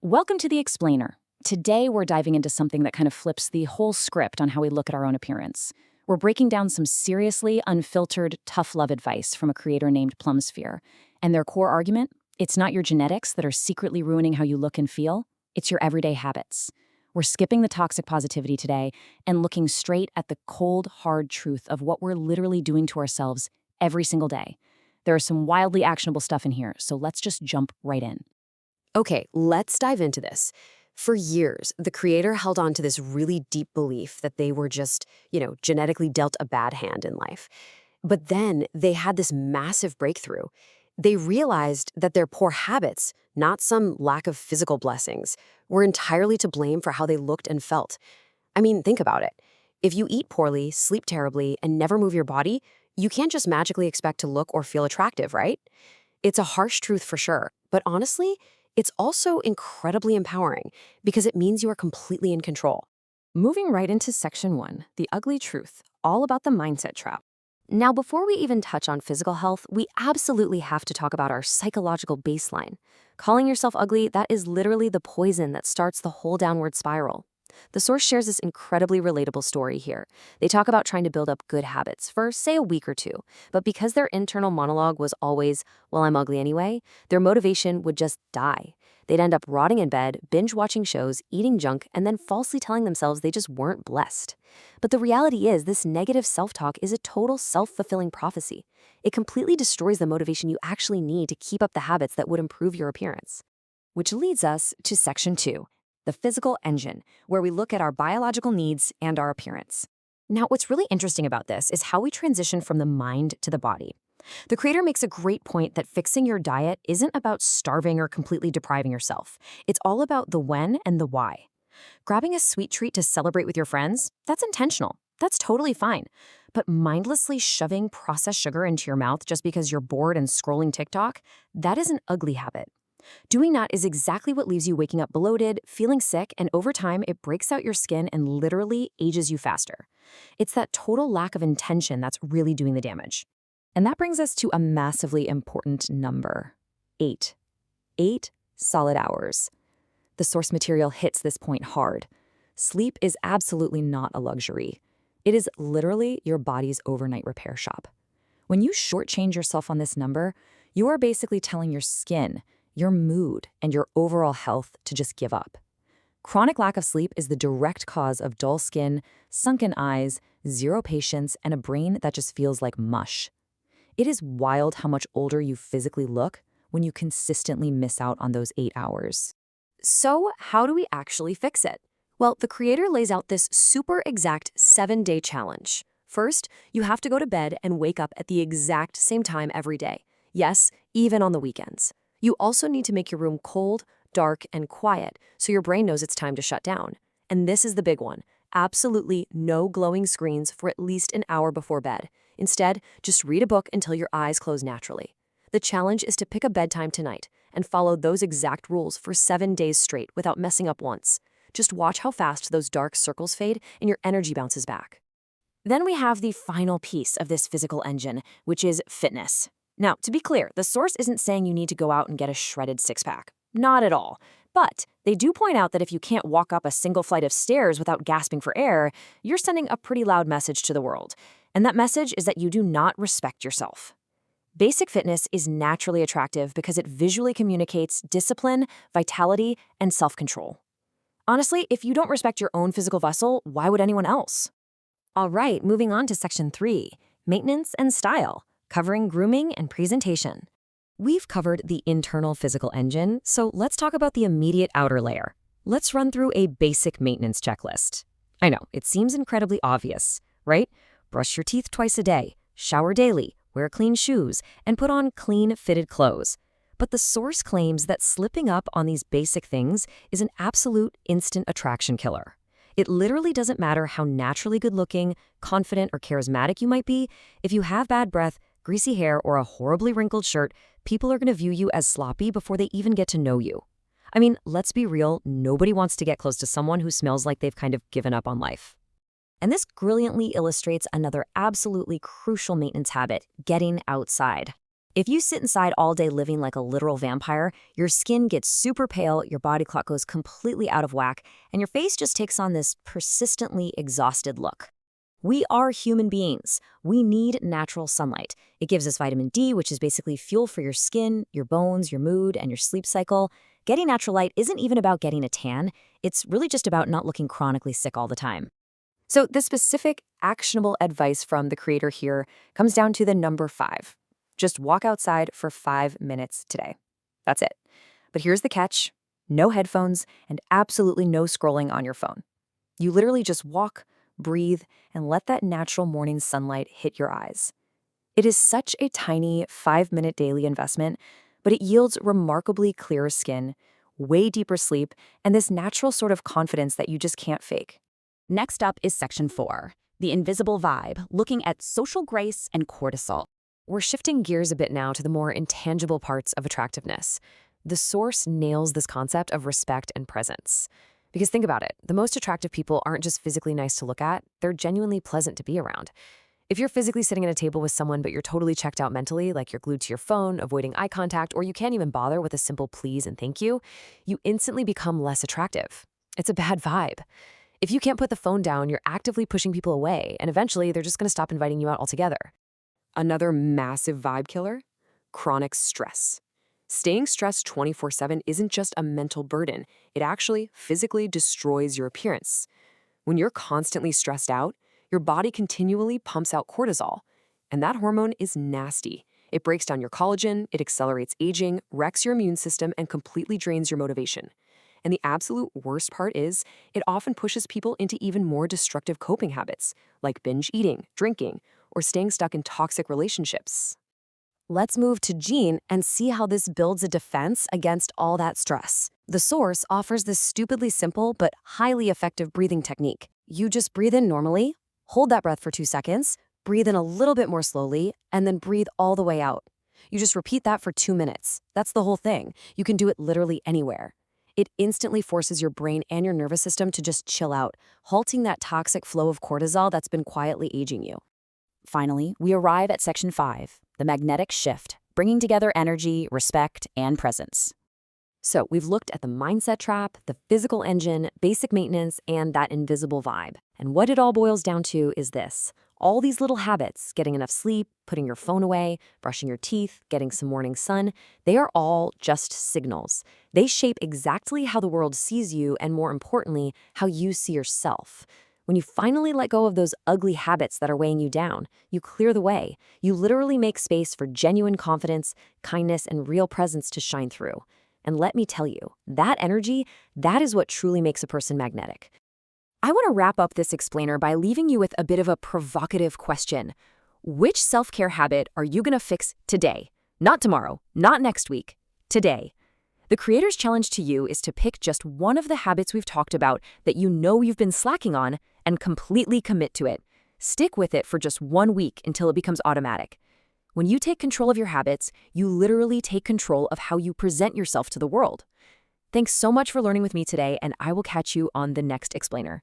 Welcome to The Explainer. Today, we're diving into something that kind of flips the whole script on how we look at our own appearance. We're breaking down some seriously unfiltered, tough love advice from a creator named Plumsphere. And their core argument? It's not your genetics that are secretly ruining how you look and feel, it's your everyday habits. We're skipping the toxic positivity today and looking straight at the cold, hard truth of what we're literally doing to ourselves every single day. There is some wildly actionable stuff in here, so let's just jump right in. Okay, let's dive into this. For years, the creator held on to this really deep belief that they were just, genetically dealt a bad hand in life. But then they had this massive breakthrough. They realized that their poor habits, not some lack of physical blessings, were entirely to blame for how they looked and felt. I mean, think about it. If you eat poorly, sleep terribly, and never move your body, you can't just magically expect to look or feel attractive, right? It's a harsh truth for sure, but honestly, it's also incredibly empowering because it means you are completely in control. Moving right into section 1, the ugly truth, all about the mindset trap. Now, before we even touch on physical health, we absolutely have to talk about our psychological baseline. Calling yourself ugly, that is literally the poison that starts the whole downward spiral. The source shares this incredibly relatable story here. They talk about trying to build up good habits for, say, a week or two, but because their internal monologue was always, well, I'm ugly anyway, their motivation would just die. They'd end up rotting in bed, binge-watching shows, eating junk, and then falsely telling themselves they just weren't blessed. But the reality is, this negative self-talk is a total self-fulfilling prophecy. It completely destroys the motivation you actually need to keep up the habits that would improve your appearance. Which leads us to section 2. The physical engine, where we look at our biological needs and our appearance. Now, what's really interesting about this is how we transition from the mind to the body. The creator makes a great point that fixing your diet isn't about starving or completely depriving yourself. It's all about the when and the why. Grabbing a sweet treat to celebrate with your friends, that's intentional. That's totally fine. But mindlessly shoving processed sugar into your mouth just because you're bored and scrolling TikTok, that is an ugly habit. Doing that is exactly what leaves you waking up bloated, feeling sick, and over time, it breaks out your skin and literally ages you faster. It's that total lack of intention that's really doing the damage. And that brings us to a massively important number: 8. 8 solid hours. The source material hits this point hard. Sleep is absolutely not a luxury. It is literally your body's overnight repair shop. When you shortchange yourself on this number, you are basically telling your skin, your mood, and your overall health to just give up. Chronic lack of sleep is the direct cause of dull skin, sunken eyes, zero patience, and a brain that just feels like mush. It is wild how much older you physically look when you consistently miss out on those 8 hours. So, how do we actually fix it? Well, the creator lays out this super exact 7-day challenge. First, you have to go to bed and wake up at the exact same time every day. Yes, even on the weekends. You also need to make your room cold, dark, and quiet so your brain knows it's time to shut down. And this is the big one. Absolutely no glowing screens for at least an hour before bed. Instead, just read a book until your eyes close naturally. The challenge is to pick a bedtime tonight and follow those exact rules for 7 days straight without messing up once. Just watch how fast those dark circles fade and your energy bounces back. Then we have the final piece of this physical engine, which is fitness. Now, to be clear, the source isn't saying you need to go out and get a shredded six-pack. Not at all. But they do point out that if you can't walk up a single flight of stairs without gasping for air, you're sending a pretty loud message to the world. And that message is that you do not respect yourself. Basic fitness is naturally attractive because it visually communicates discipline, vitality, and self-control. Honestly, if you don't respect your own physical vessel, why would anyone else? All right, moving on to section 3, maintenance and style, covering grooming and presentation. We've covered the internal physical engine, so let's talk about the immediate outer layer. Let's run through a basic maintenance checklist. I know, it seems incredibly obvious, right? Brush your teeth twice a day, shower daily, wear clean shoes, and put on clean, fitted clothes. But the source claims that slipping up on these basic things is an absolute instant attraction killer. It literally doesn't matter how naturally good-looking, confident, or charismatic you might be. If you have bad breath, greasy hair, or a horribly wrinkled shirt, people are going to view you as sloppy before they even get to know you. I mean, let's be real, nobody wants to get close to someone who smells like they've kind of given up on life. And this brilliantly illustrates another absolutely crucial maintenance habit: getting outside. If you sit inside all day living like a literal vampire, your skin gets super pale, your body clock goes completely out of whack, and your face just takes on this persistently exhausted look. We are human beings. We need natural sunlight. It gives us vitamin D, which is basically fuel for your skin, your bones, your mood, and your sleep cycle. Getting natural light isn't even about getting a tan. It's really just about not looking chronically sick all the time. So the specific, actionable advice from the creator here comes down to the number 5. Just walk outside for 5 minutes today. That's it. But here's the catch. No headphones and absolutely no scrolling on your phone. You literally just walk, breathe, and let that natural morning sunlight hit your eyes. It is such a tiny 5-minute daily investment, but it yields remarkably clearer skin, way deeper sleep, and this natural sort of confidence that you just can't fake. Next up is section 4, the invisible vibe, looking at social grace and cortisol. We're shifting gears a bit now to the more intangible parts of attractiveness. The source nails this concept of respect and presence. Because think about it, the most attractive people aren't just physically nice to look at, they're genuinely pleasant to be around. If you're physically sitting at a table with someone but you're totally checked out mentally, like you're glued to your phone, avoiding eye contact, or you can't even bother with a simple please and thank you, you instantly become less attractive. It's a bad vibe. If you can't put the phone down, you're actively pushing people away, and eventually they're just going to stop inviting you out altogether. Another massive vibe killer? Chronic stress. Staying stressed 24/7 isn't just a mental burden. It actually physically destroys your appearance. When you're constantly stressed out, your body continually pumps out cortisol, and that hormone is nasty. It breaks down your collagen, it accelerates aging, wrecks your immune system, and completely drains your motivation. And the absolute worst part is, it often pushes people into even more destructive coping habits, like binge eating, drinking, or staying stuck in toxic relationships. Let's move to Jean and see how this builds a defense against all that stress. The source offers this stupidly simple but highly effective breathing technique. You just breathe in normally, hold that breath for 2 seconds, breathe in a little bit more slowly, and then breathe all the way out. You just repeat that for 2 minutes. That's the whole thing. You can do it literally anywhere. It instantly forces your brain and your nervous system to just chill out, halting that toxic flow of cortisol that's been quietly aging you. Finally, we arrive at section 5, the magnetic shift, bringing together energy, respect, and presence. So we've looked at the mindset trap, the physical engine, basic maintenance, and that invisible vibe. And what it all boils down to is this. All these little habits, getting enough sleep, putting your phone away, brushing your teeth, getting some morning sun, they are all just signals. They shape exactly how the world sees you and, more importantly, how you see yourself. When you finally let go of those ugly habits that are weighing you down, you clear the way. You literally make space for genuine confidence, kindness, and real presence to shine through. And let me tell you, that energy, that is what truly makes a person magnetic. I want to wrap up this explainer by leaving you with a bit of a provocative question. Which self-care habit are you going to fix today? Not tomorrow, not next week, today. The creator's challenge to you is to pick just one of the habits we've talked about that you know you've been slacking on and completely commit to it. Stick with it for just 1 week until it becomes automatic. When you take control of your habits, you literally take control of how you present yourself to the world. Thanks so much for learning with me today, and I will catch you on the next explainer.